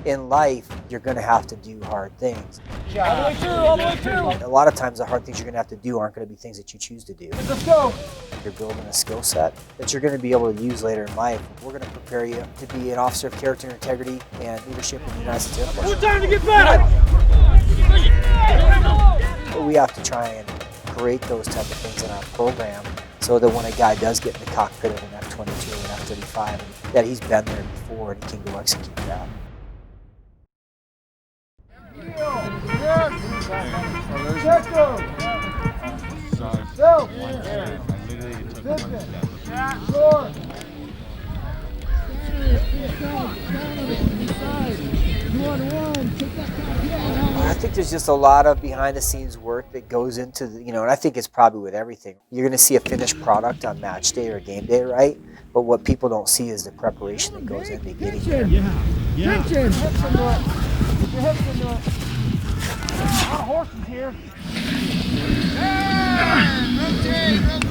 In life, you're going to have to do hard things. All the way through, all the way through. A lot of times the hard things you're going to have to do aren't going to be things that you choose to do. Let's go. You're building a skill set that you're going to be able to use later in life. We're going to prepare you to be an officer of character and integrity and leadership in the United States Air Force. More time to get back. But we have to try and create those type of things in our program so that when a guy does get in the cockpit of an F-22 or an F-35, that he's been there before and he can go execute that. I think there's just a lot of behind-the-scenes work that goes into, and I think it's probably with everything. You're going to see a finished product on match day or game day, right? But what people don't see is the preparation that goes into getting there. Yeah. Hips into it. Get your hips into it. A lot of horses here.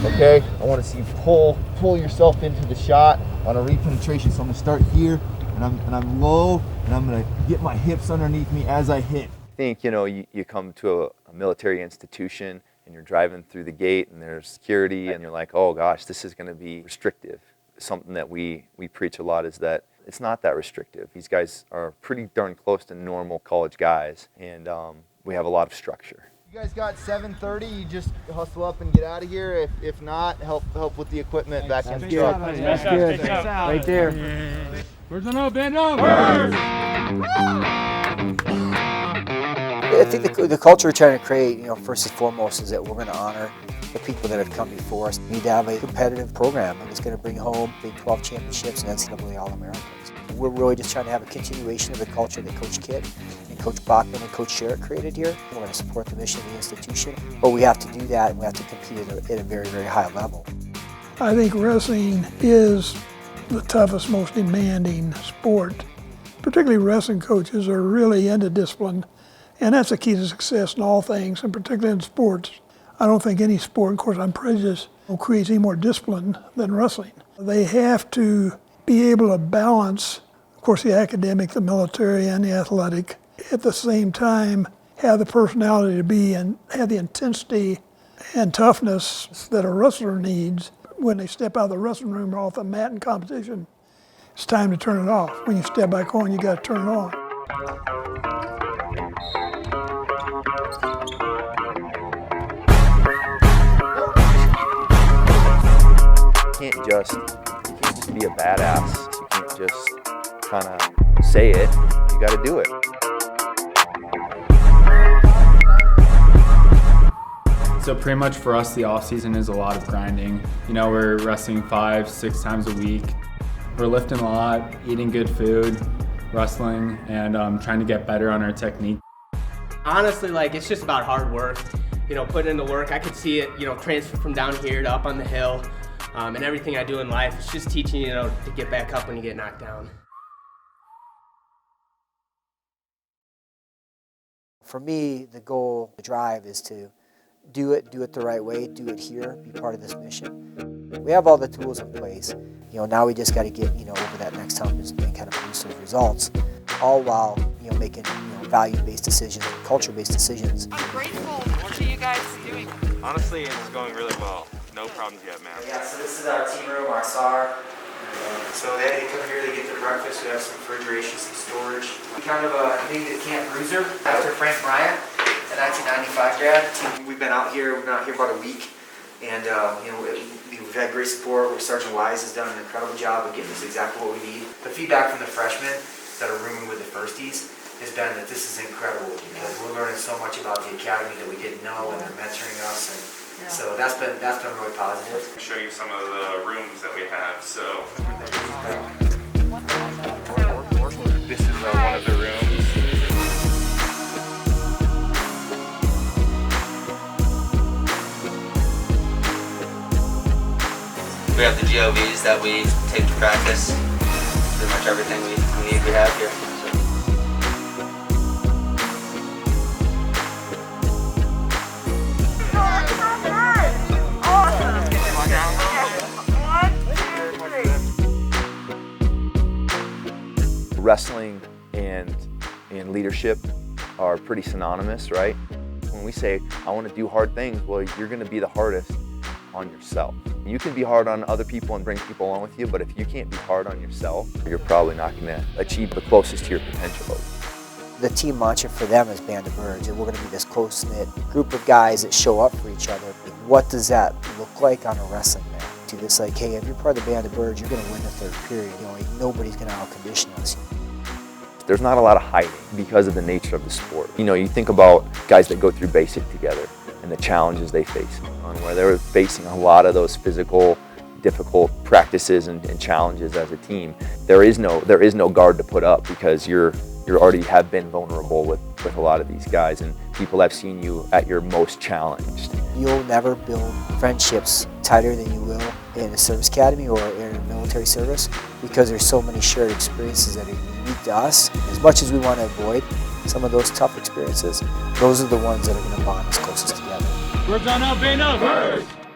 Okay, I want to see you pull yourself into the shot on a repenetration. So I'm going to start here, and I'm low, and I'm going to get my hips underneath me as I hit. I think, you come to a military institution and you're driving through the gate and there's security and you're like, oh gosh, this is going to be restrictive. Something that we preach a lot is that it's not that restrictive. These guys are pretty darn close to normal college guys, and we have a lot of structure. You guys got 7:30, you just hustle up and get out of here. If not, help with the equipment back in the truck. That's good. Right there. Where's the no, bend over? I think the culture we're trying to create, first and foremost, is that we're going to honor the people that have come before us. We need to have a competitive program that's going to bring home Big 12 championships and NCAA All-Americans. We're really just trying to have a continuation of the culture that Coach Kitt and Coach Bachman and Coach Sherritt created here. We're going to support the mission of the institution, but we have to do that, and we have to compete at a very, very high level. I think wrestling is the toughest, most demanding sport. Particularly wrestling coaches are really into discipline, and that's the key to success in all things, and particularly in sports. I don't think any sport, of course I'm prejudiced, creates any more discipline than wrestling. They have to be able to balance, of course, the academic, the military, and the athletic. At the same time, have the personality to be and have the intensity and toughness that a wrestler needs. When they step out of the wrestling room or off the mat in competition, it's time to turn it off. When you step back on, you got to turn it on. You can't just be a badass. You can't just kind of say it. You got to do it. So pretty much for us, the off season is a lot of grinding. We're wrestling 5-6 times a week. We're lifting a lot, eating good food, wrestling, and trying to get better on our technique. Honestly, it's just about hard work. Putting in the work. I could see it, transfer from down here to up on the hill. And everything I do in life, it's just teaching you, to get back up when you get knocked down. For me, the goal, the drive is to do it the right way, do it here, be part of this mission. We have all the tools in place. Now we just got to get, over that next hump and kind of produce those results, all while, making, value-based decisions, culture-based decisions. I'm grateful. What are you guys doing? Honestly, it's going really well. No problems yet, man. Yeah, so this is our team room, our SAR. So they come here, they get their breakfast, we have some refrigeration, some storage. We kind of named it Camp Bruiser after Frank Bryant, a 1995 grad. We've been out here about a week, and we've had great support. Sergeant Wise has done an incredible job of getting us exactly what we need. The feedback from the freshmen that are rooming with the firsties has been that this is incredible because we're learning so much about the academy that we didn't know, and they're mentoring us, and so that's been really positive. I'll show you some of the rooms that we have. So this is one of the rooms. We have the GOVs that we take to practice. Pretty much everything we need we have here. Wrestling and leadership are pretty synonymous, right? When we say, I want to do hard things, well, you're going to be the hardest on yourself. You can be hard on other people and bring people along with you, but if you can't be hard on yourself, you're probably not going to achieve the closest to your potential. The team mantra for them is Band of Birds, and we're going to be this close-knit group of guys that show up for each other. What does that look like on a wrestling mat? It's like, hey, if you're part of the Band of Birds, you're going to win the third period. Nobody's going to out-condition us. There's not a lot of hiding because of the nature of the sport. You think about guys that go through basic together and the challenges they face, where they're facing a lot of those physical, difficult practices and challenges as a team. There is no guard to put up because you already have been vulnerable with a lot of these guys, and people have seen you at your most challenged. You'll never build friendships tighter than you will in a service academy or in a military service because there's so many shared experiences that are unique to us. As much as we want to avoid some of those tough experiences, those are the ones that are going to bond us closest together. Birds on out, Band of Birds!